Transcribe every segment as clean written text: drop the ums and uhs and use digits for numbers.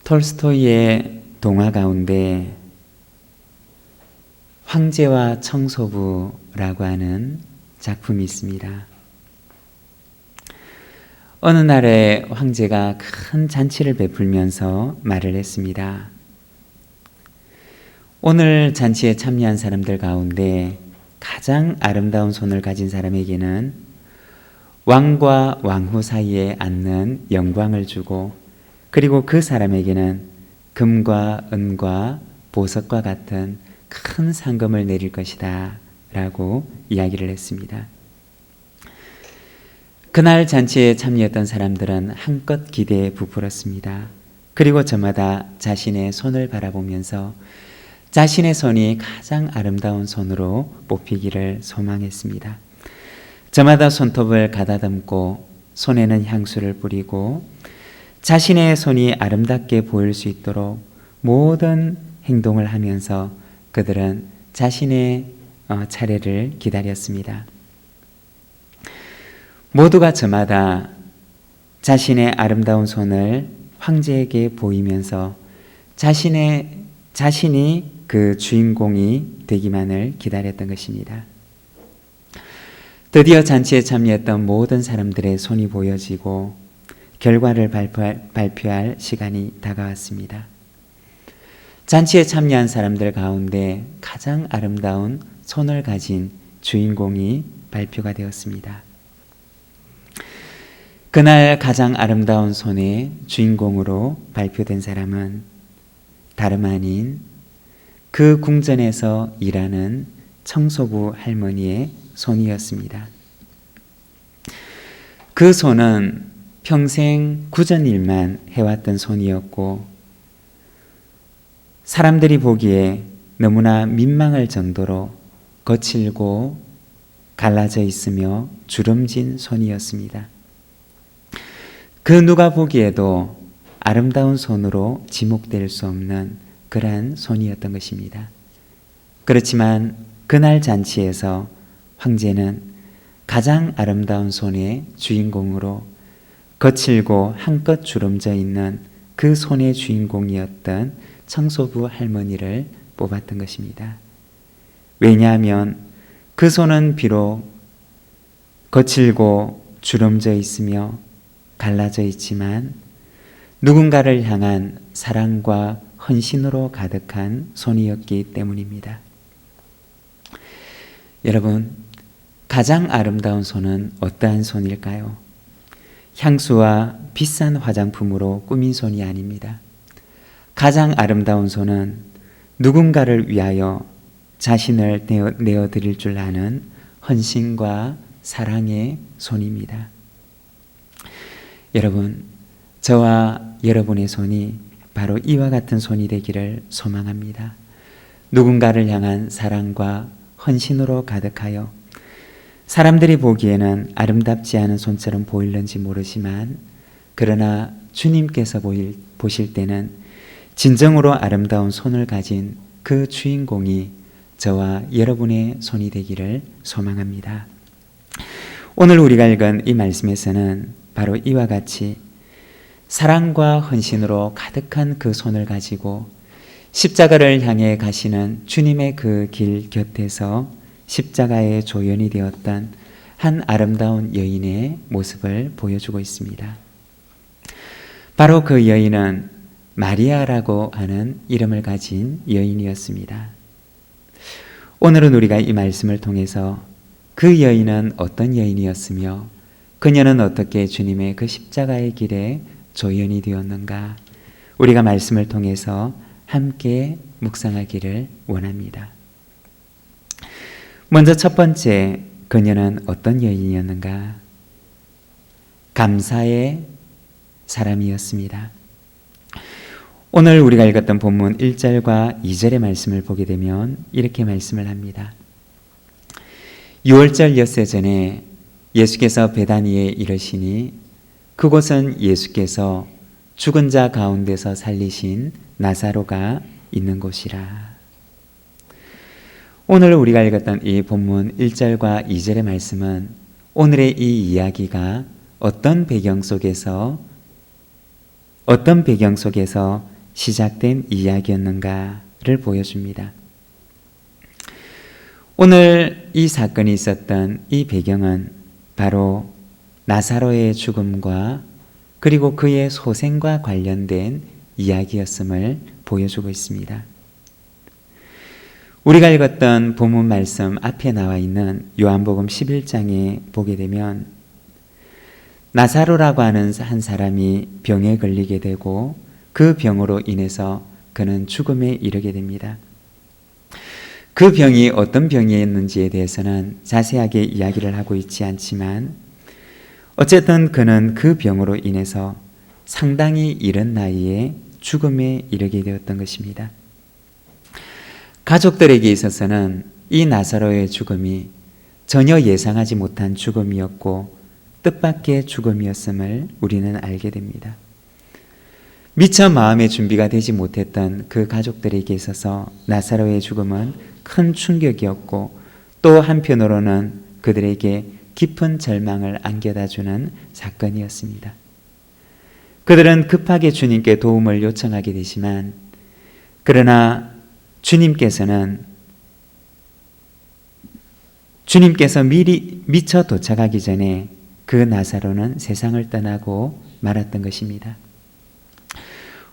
톨스토이의 동화 가운데 황제와 청소부라고 하는 작품이 있습니다. 어느 날에 황제가 큰 잔치를 베풀면서 말을 했습니다. 오늘 잔치에 참여한 사람들 가운데 가장 아름다운 손을 가진 사람에게는 왕과 왕후 사이에 앉는 영광을 주고, 그리고 그 사람에게는 금과 은과 보석과 같은 큰 상금을 내릴 것이다 라고 이야기를 했습니다. 그날 잔치에 참여했던 사람들은 한껏 기대에 부풀었습니다. 그리고 저마다 자신의 손을 바라보면서 자신의 손이 가장 아름다운 손으로 뽑히기를 소망했습니다. 저마다 손톱을 가다듬고 손에는 향수를 뿌리고 자신의 손이 아름답게 보일 수 있도록 모든 행동을 하면서 그들은 자신의 차례를 기다렸습니다. 모두가 저마다 자신의 아름다운 손을 황제에게 보이면서 자신이 그 주인공이 되기만을 기다렸던 것입니다. 드디어 잔치에 참여했던 모든 사람들의 손이 보여지고 결과를 발표할 시간이 다가왔습니다. 잔치에 참여한 사람들 가운데 가장 아름다운 손을 가진 주인공이 발표가 되었습니다. 그날 가장 아름다운 손의 주인공으로 발표된 사람은 다름 아닌 그 궁전에서 일하는 청소부 할머니의 손이었습니다. 그 손은 평생 굳은 일만 해왔던 손이었고, 사람들이 보기에 너무나 민망할 정도로 거칠고 갈라져 있으며 주름진 손이었습니다. 그 누가 보기에도 아름다운 손으로 지목될 수 없는 그러한 손이었던 것입니다. 그렇지만 그날 잔치에서 황제는 가장 아름다운 손의 주인공으로 거칠고 한껏 주름져 있는 그 손의 주인공이었던 청소부 할머니를 뽑았던 것입니다. 왜냐하면 그 손은 비록 거칠고 주름져 있으며 갈라져 있지만 누군가를 향한 사랑과 헌신으로 가득한 손이었기 때문입니다. 여러분, 가장 아름다운 손은 어떠한 손일까요? 향수와 비싼 화장품으로 꾸민 손이 아닙니다. 가장 아름다운 손은 누군가를 위하여 자신을 내어드릴 줄 아는 헌신과 사랑의 손입니다. 여러분, 저와 여러분의 손이 바로 이와 같은 손이 되기를 소망합니다. 누군가를 향한 사랑과 헌신으로 가득하여 사람들이 보기에는 아름답지 않은 손처럼 보일는지 모르지만, 그러나 주님께서 보실 때는 진정으로 아름다운 손을 가진 그 주인공이 저와 여러분의 손이 되기를 소망합니다. 오늘 우리가 읽은 이 말씀에서는 바로 이와 같이 사랑과 헌신으로 가득한 그 손을 가지고 십자가를 향해 가시는 주님의 그 길 곁에서 십자가의 조연이 되었던 한 아름다운 여인의 모습을 보여주고 있습니다. 바로 그 여인은 마리아라고 하는 이름을 가진 여인이었습니다. 오늘은 우리가 이 말씀을 통해서 그 여인은 어떤 여인이었으며 그녀는 어떻게 주님의 그 십자가의 길에 조연이 되었는가, 우리가 말씀을 통해서 함께 묵상하기를 원합니다. 먼저 첫 번째, 그녀는 어떤 여인이었는가? 감사의 사람이었습니다. 오늘 우리가 읽었던 본문 1절과 2절의 말씀을 보게 되면 이렇게 말씀을 합니다. 6월절 엿새 전에 예수께서 베다니에 이르시니 그곳은 예수께서 죽은 자 가운데서 살리신 나사로가 있는 곳이라. 오늘 우리가 읽었던 이 본문 1절과 2절의 말씀은 오늘의 이 이야기가 어떤 배경 속에서 시작된 이야기였는가를 보여줍니다. 오늘 이 사건이 있었던 이 배경은 바로 나사로의 죽음과 그리고 그의 소생과 관련된 이야기였음을 보여주고 있습니다. 우리가 읽었던 본문 말씀 앞에 나와 있는 요한복음 11장에 보게 되면 나사로라고 하는 한 사람이 병에 걸리게 되고 그 병으로 인해서 그는 죽음에 이르게 됩니다. 그 병이 어떤 병이었는지에 대해서는 자세하게 이야기를 하고 있지 않지만 어쨌든 그는 그 병으로 인해서 상당히 이른 나이에 죽음에 이르게 되었던 것입니다. 가족들에게 있어서는 이 나사로의 죽음이 전혀 예상하지 못한 죽음이었고 뜻밖의 죽음이었음을 우리는 알게 됩니다. 미처 마음의 준비가 되지 못했던 그 가족들에게 있어서 나사로의 죽음은 큰 충격이었고 또 한편으로는 그들에게 깊은 절망을 안겨다주는 사건이었습니다. 그들은 급하게 주님께 도움을 요청하게 되지만 그러나 주님께서 미처 도착하기 전에 그 나사로는 세상을 떠나고 말았던 것입니다.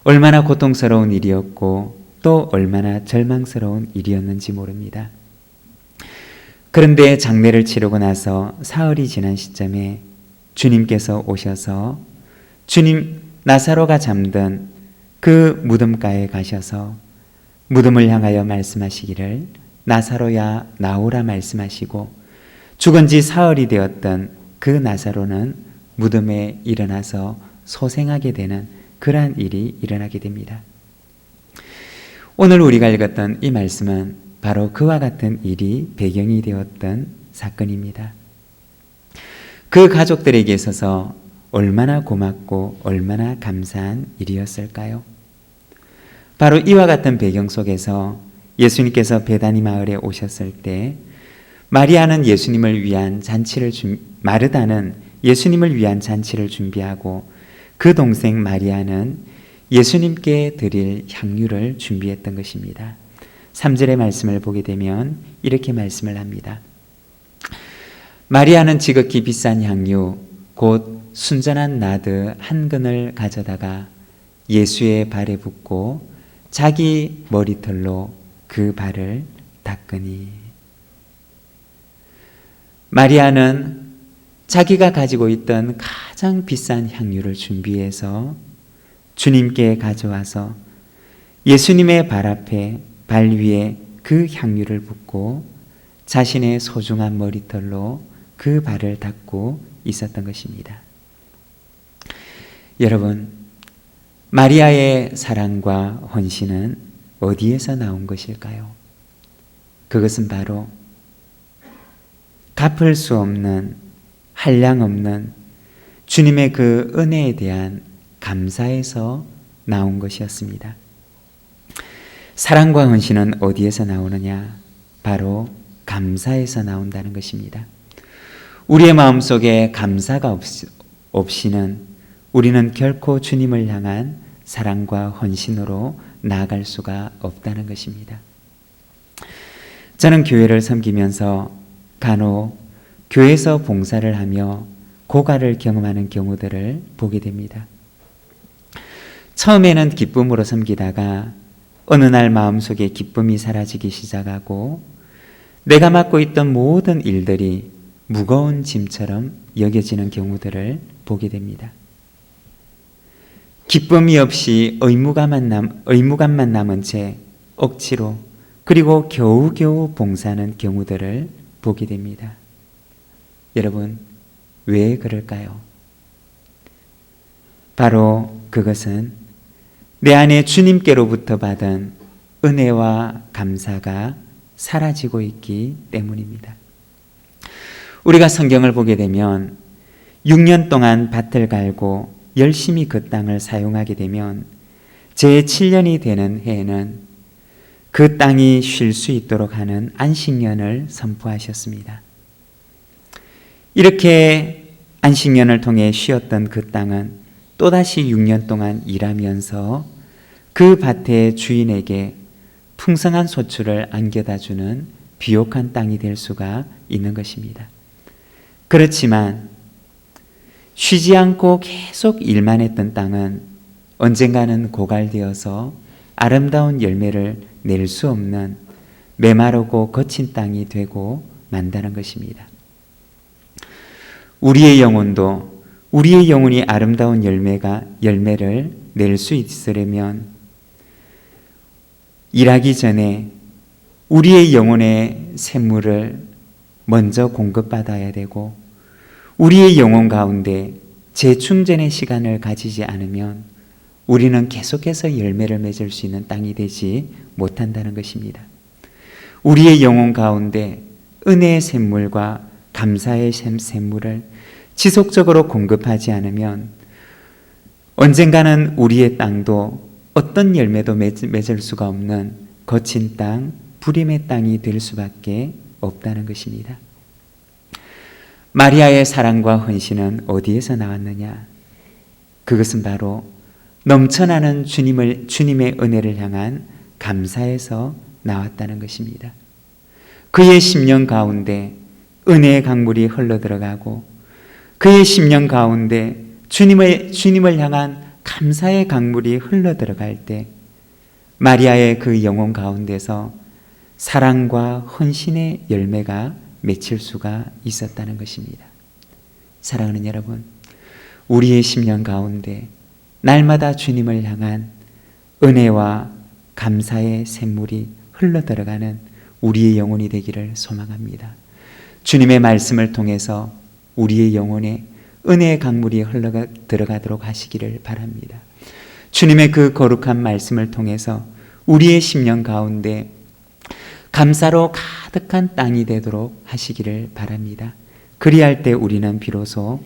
얼마나 고통스러운 일이었고 또 얼마나 절망스러운 일이었는지 모릅니다. 그런데 장례를 치르고 나서 사흘이 지난 시점에 주님께서 오셔서 나사로가 잠든 그 무덤가에 가셔서 무덤을 향하여 말씀하시기를 나사로야 나오라 말씀하시고 죽은 지 사흘이 되었던 그 나사로는 무덤에 일어나서 소생하게 되는 그러한 일이 일어나게 됩니다. 오늘 우리가 읽었던 이 말씀은 바로 그와 같은 일이 배경이 되었던 사건입니다. 그 가족들에게 있어서 얼마나 고맙고 얼마나 감사한 일이었을까요? 바로 이와 같은 배경 속에서 예수님께서 베다니 마을에 오셨을 때 마르다는 예수님을 위한 잔치를 준비하고 그 동생 마리아는 예수님께 드릴 향유를 준비했던 것입니다. 3절의 말씀을 보게 되면 이렇게 말씀을 합니다. 마리아는 지극히 비싼 향유 곧 순전한 나드 한 근을 가져다가 예수의 발에 붓고 자기 머리털로 그 발을 닦으니. 마리아는 자기가 가지고 있던 가장 비싼 향유를 준비해서 주님께 가져와서 예수님의 발 앞에 발 위에 그 향유를 붓고 자신의 소중한 머리털로 그 발을 닦고 있었던 것입니다. 여러분, 마리아의 사랑과 헌신은 어디에서 나온 것일까요? 그것은 바로 갚을 수 없는 한량없는 주님의 그 은혜에 대한 감사에서 나온 것이었습니다. 사랑과 헌신은 어디에서 나오느냐? 바로 감사에서 나온다는 것입니다. 우리의 마음속에 감사가 없이는 우리는 결코 주님을 향한 사랑과 헌신으로 나아갈 수가 없다는 것입니다. 저는 교회를 섬기면서 간혹 교회에서 봉사를 하며 고갈을 경험하는 경우들을 보게 됩니다. 처음에는 기쁨으로 섬기다가 어느 날 마음속에 기쁨이 사라지기 시작하고 내가 맡고 있던 모든 일들이 무거운 짐처럼 여겨지는 경우들을 보게 됩니다. 기쁨이 없이 의무감만 남은 채 억지로 그리고 겨우겨우 봉사하는 경우들을 보게 됩니다. 여러분, 왜 그럴까요? 바로 그것은 내 안에 주님께로부터 받은 은혜와 감사가 사라지고 있기 때문입니다. 우리가 성경을 보게 되면 6년 동안 밭을 갈고 열심히 그 땅을 사용하게 되면 제7년이 되는 해에는 그 땅이 쉴 수 있도록 하는 안식년을 선포하셨습니다. 이렇게 안식년을 통해 쉬었던 그 땅은 또다시 6년 동안 일하면서 그 밭의 주인에게 풍성한 소출을 안겨다 주는 비옥한 땅이 될 수가 있는 것입니다. 그렇지만 쉬지 않고 계속 일만 했던 땅은 언젠가는 고갈되어서 아름다운 열매를 낼 수 없는 메마르고 거친 땅이 되고 만다는 것입니다. 우리의 영혼도 우리의 영혼이 아름다운 열매를 낼 수 있으려면 일하기 전에 우리의 영혼의 샘물을 먼저 공급받아야 되고 우리의 영혼 가운데 재충전의 시간을 가지지 않으면 우리는 계속해서 열매를 맺을 수 있는 땅이 되지 못한다는 것입니다. 우리의 영혼 가운데 은혜의 샘물과 감사의 샘물을 지속적으로 공급하지 않으면 언젠가는 우리의 땅도 어떤 열매도 맺을 수가 없는 거친 땅, 불임의 땅이 될 수밖에 없다는 것입니다. 마리아의 사랑과 헌신은 어디에서 나왔느냐? 그것은 바로 넘쳐나는 주님의 은혜를 향한 감사에서 나왔다는 것입니다. 그의 심령 가운데 은혜의 강물이 흘러들어가고 그의 심령 가운데 주님을 향한 감사의 강물이 흘러들어갈 때 마리아의 그 영혼 가운데서 사랑과 헌신의 열매가 맺힐 수가 있었다는 것입니다. 사랑하는 여러분, 우리의 심령 가운데 날마다 주님을 향한 은혜와 감사의 샘물이 흘러들어가는 우리의 영혼이 되기를 소망합니다. 주님의 말씀을 통해서 우리의 영혼에 은혜의 강물이 흘러들어가도록 하시기를 바랍니다. 주님의 그 거룩한 말씀을 통해서 우리의 심령 가운데 감사로 가득한 땅이 되도록 하시기를 바랍니다. 그리할 때 우리는 비로소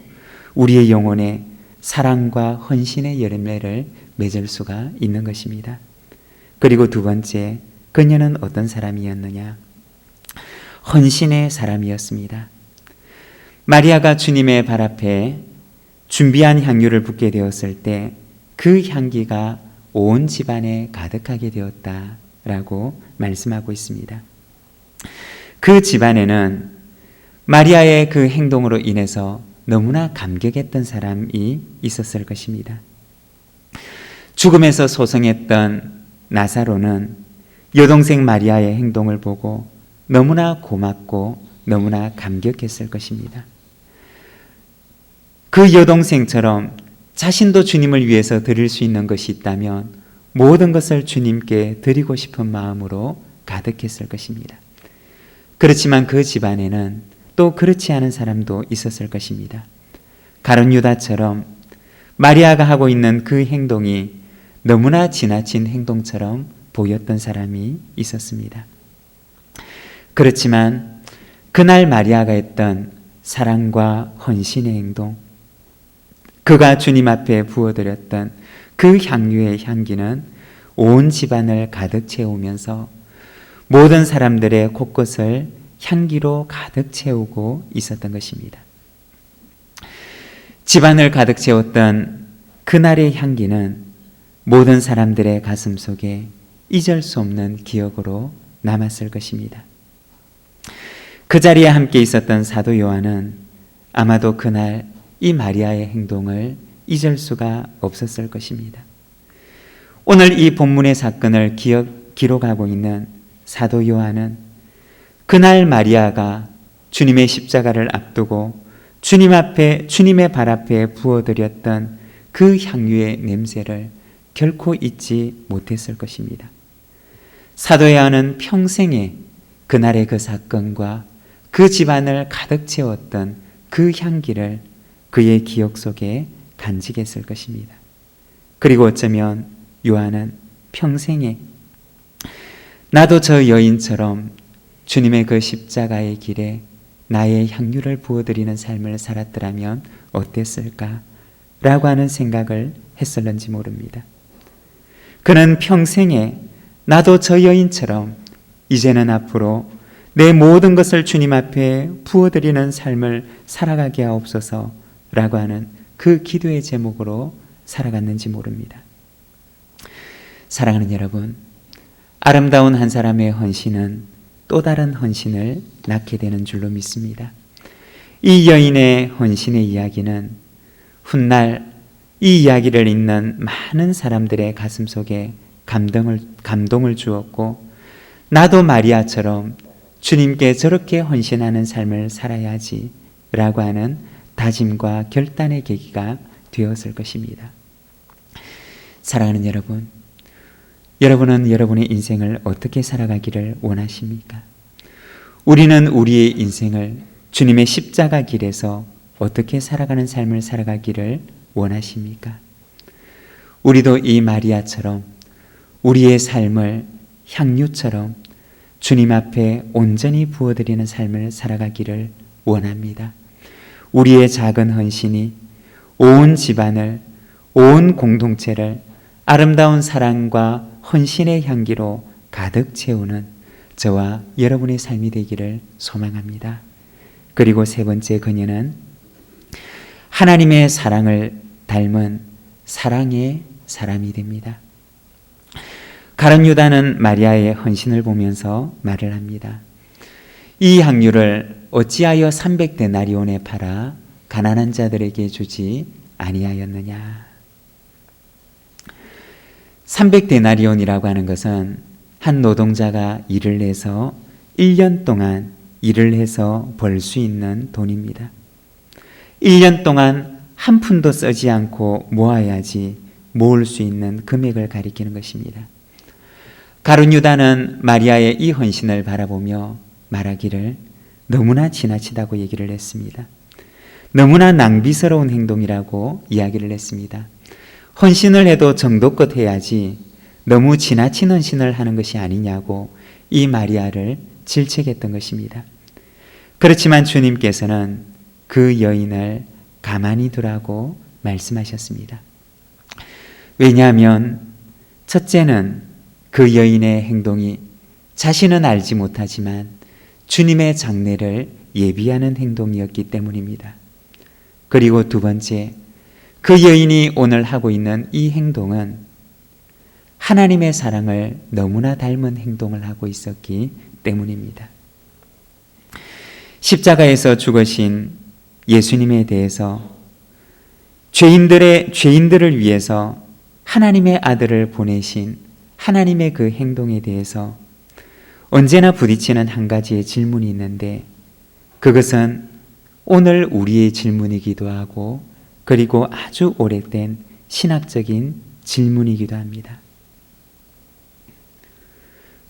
우리의 영혼에 사랑과 헌신의 열매를 맺을 수가 있는 것입니다. 그리고 두 번째, 그녀는 어떤 사람이었느냐? 헌신의 사람이었습니다. 마리아가 주님의 발 앞에 준비한 향유를 붓게 되었을 때 그 향기가 온 집안에 가득하게 되었다라고 말씀하고 있습니다. 그 집안에는 마리아의 그 행동으로 인해서 너무나 감격했던 사람이 있었을 것입니다. 죽음에서 소생했던 나사로는 여동생 마리아의 행동을 보고 너무나 고맙고 너무나 감격했을 것입니다. 그 여동생처럼 자신도 주님을 위해서 드릴 수 있는 것이 있다면 모든 것을 주님께 드리고 싶은 마음으로 가득했을 것입니다. 그렇지만 그 집안에는 또 그렇지 않은 사람도 있었을 것입니다. 가룟 유다처럼 마리아가 하고 있는 그 행동이 너무나 지나친 행동처럼 보였던 사람이 있었습니다. 그렇지만 그날 마리아가 했던 사랑과 헌신의 행동, 그가 주님 앞에 부어드렸던 그 향유의 향기는 온 집안을 가득 채우면서 모든 사람들의 곳곳을 향기로 가득 채우고 있었던 것입니다. 집안을 가득 채웠던 그날의 향기는 모든 사람들의 가슴 속에 잊을 수 없는 기억으로 남았을 것입니다. 그 자리에 함께 있었던 사도 요한은 아마도 그날 이 마리아의 행동을 잊을 수가 없었을 것입니다. 오늘 이 본문의 사건을 기록하고 있는 사도 요한은 그날 마리아가 주님의 십자가를 앞두고 주님의 발 앞에 부어드렸던 그 향유의 냄새를 결코 잊지 못했을 것입니다. 사도 요한은 평생에 그날의 그 사건과 그 집안을 가득 채웠던 그 향기를 그의 기억 속에 간직했을 것입니다. 그리고 어쩌면 요한은 평생에 나도 저 여인처럼 주님의 그 십자가의 길에 나의 향유를 부어드리는 삶을 살았더라면 어땠을까? 라고 하는 생각을 했을는지 모릅니다. 그는 평생에 나도 저 여인처럼 이제는 앞으로 내 모든 것을 주님 앞에 부어드리는 삶을 살아가게 하옵소서 라고 하는 그 기도의 제목으로 살아갔는지 모릅니다. 사랑하는 여러분, 아름다운 한 사람의 헌신은 또 다른 헌신을 낳게 되는 줄로 믿습니다. 이 여인의 헌신의 이야기는 훗날 이 이야기를 읽는 많은 사람들의 가슴 속에 감동을 주었고, 나도 마리아처럼 주님께 저렇게 헌신하는 삶을 살아야지 라고 하는 다짐과 결단의 계기가 되었을 것입니다. 사랑하는 여러분, 여러분은 여러분의 인생을 어떻게 살아가기를 원하십니까? 우리는 우리의 인생을 주님의 십자가 길에서 어떻게 살아가는 삶을 살아가기를 원하십니까? 우리도 이 마리아처럼 우리의 삶을 향유처럼 주님 앞에 온전히 부어드리는 삶을 살아가기를 원합니다. 우리의 작은 헌신이 온 집안을, 온 공동체를 아름다운 사랑과 헌신의 향기로 가득 채우는 저와 여러분의 삶이 되기를 소망합니다. 그리고 세 번째, 그녀는 하나님의 사랑을 닮은 사랑의 사람이 됩니다. 가룟 유다는 마리아의 헌신을 보면서 말을 합니다. 이 향유를 어찌하여 300데나리온에 팔아 가난한 자들에게 주지 아니하였느냐. 300데나리온이라고 하는 것은 한 노동자가 일을 해서 1년 동안 일을 해서 벌 수 있는 돈입니다. 1년 동안 한 푼도 쓰지 않고 모아야지 모을 수 있는 금액을 가리키는 것입니다. 가룟 유다는 마리아의 이 헌신을 바라보며 말하기를 너무나 지나치다고 얘기를 했습니다. 너무나 낭비스러운 행동이라고 이야기를 했습니다. 헌신을 해도 정도껏 해야지 너무 지나친 헌신을 하는 것이 아니냐고 이 마리아를 질책했던 것입니다. 그렇지만 주님께서는 그 여인을 가만히 두라고 말씀하셨습니다. 왜냐하면 첫째는 그 여인의 행동이 자신은 알지 못하지만 주님의 장례를 예비하는 행동이었기 때문입니다. 그리고 두 번째, 그 여인이 오늘 하고 있는 이 행동은 하나님의 사랑을 너무나 닮은 행동을 하고 있었기 때문입니다. 십자가에서 죽으신 예수님에 대해서 죄인들을 위해서 하나님의 아들을 보내신 하나님의 그 행동에 대해서 언제나 부딪히는 한 가지의 질문이 있는데, 그것은 오늘 우리의 질문이기도 하고 그리고 아주 오래된 신학적인 질문이기도 합니다.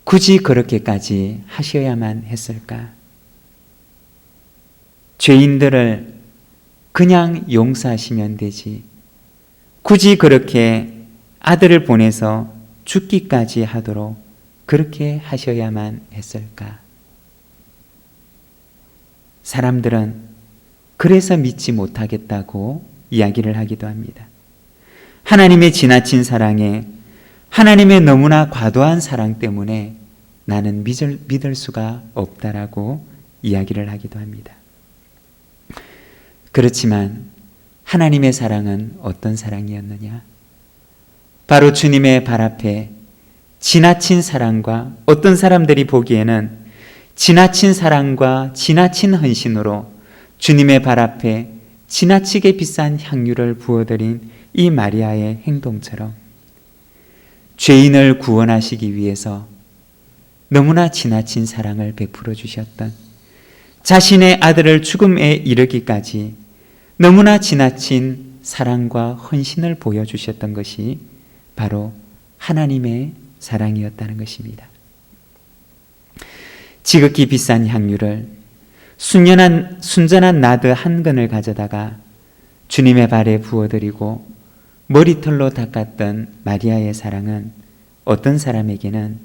굳이 그렇게까지 하셔야만 했을까? 죄인들을 그냥 용서하시면 되지, 굳이 그렇게 아들을 보내서 죽기까지 하도록 그렇게 하셔야만 했을까? 사람들은 그래서 믿지 못하겠다고 이야기를 하기도 합니다. 하나님의 지나친 사랑에, 하나님의 너무나 과도한 사랑 때문에 나는 믿을 수가 없다라고 이야기를 하기도 합니다. 그렇지만 하나님의 사랑은 어떤 사랑이었느냐? 바로 주님의 발 앞에 지나친 사랑과, 어떤 사람들이 보기에는 지나친 사랑과 지나친 헌신으로 주님의 발 앞에 지나치게 비싼 향유를 부어드린 이 마리아의 행동처럼 죄인을 구원하시기 위해서 너무나 지나친 사랑을 베풀어 주셨던, 자신의 아들을 죽음에 이르기까지 너무나 지나친 사랑과 헌신을 보여주셨던 것이 바로 하나님의 사랑이었다는 것입니다. 지극히 비싼 향유를 순전한 나드 한 근을 가져다가 주님의 발에 부어드리고 머리털로 닦았던 마리아의 사랑은 어떤 사람에게는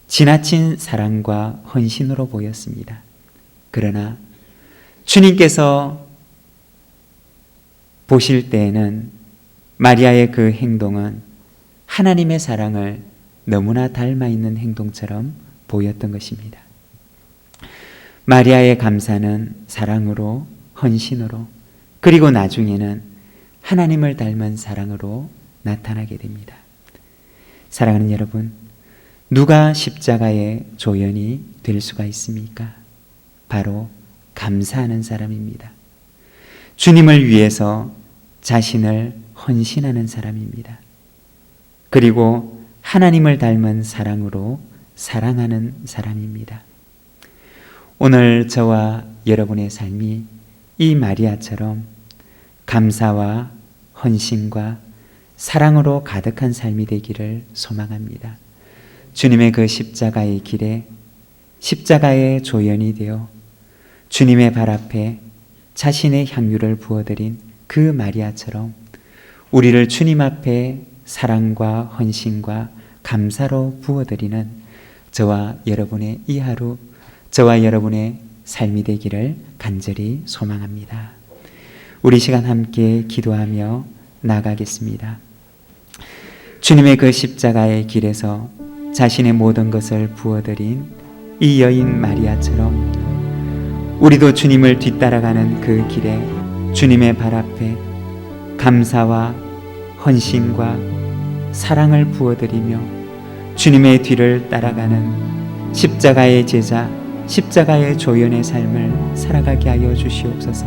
지나친 사랑과 헌신으로 보였습니다. 그러나 주님께서 보실 때에는 마리아의 그 행동은 하나님의 사랑을 너무나 닮아 있는 행동처럼 보였던 것입니다. 마리아의 감사는 사랑으로, 헌신으로, 그리고 나중에는 하나님을 닮은 사랑으로 나타나게 됩니다. 사랑하는 여러분, 누가 십자가의 조연이 될 수가 있습니까? 바로 감사하는 사람입니다. 주님을 위해서 자신을 헌신하는 사람입니다. 그리고 하나님을 닮은 사랑으로 사랑하는 사람입니다. 오늘 저와 여러분의 삶이 이 마리아처럼 감사와 헌신과 사랑으로 가득한 삶이 되기를 소망합니다. 주님의 그 십자가의 길에 십자가의 조연이 되어 주님의 발 앞에 자신의 향유를 부어드린 그 마리아처럼 우리를 주님 앞에 사랑과 헌신과 감사로 부어드리는 저와 여러분의 이 하루, 저와 여러분의 삶이 되기를 간절히 소망합니다. 우리 시간 함께 기도하며 나아가겠습니다. 주님의 그 십자가의 길에서 자신의 모든 것을 부어드린 이 여인 마리아처럼 우리도 주님을 뒤따라가는 그 길에 주님의 발 앞에 감사와 헌신과 사랑을 부어드리며 주님의 뒤를 따라가는 십자가의 제자, 십자가의 조연의 삶을 살아가게 하여 주시옵소서.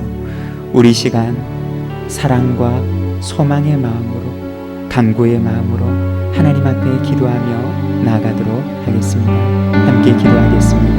우리 시간 사랑과 소망의 마음으로, 간구의 마음으로 하나님 앞에 기도하며 나아가도록 하겠습니다. 함께 기도하겠습니다.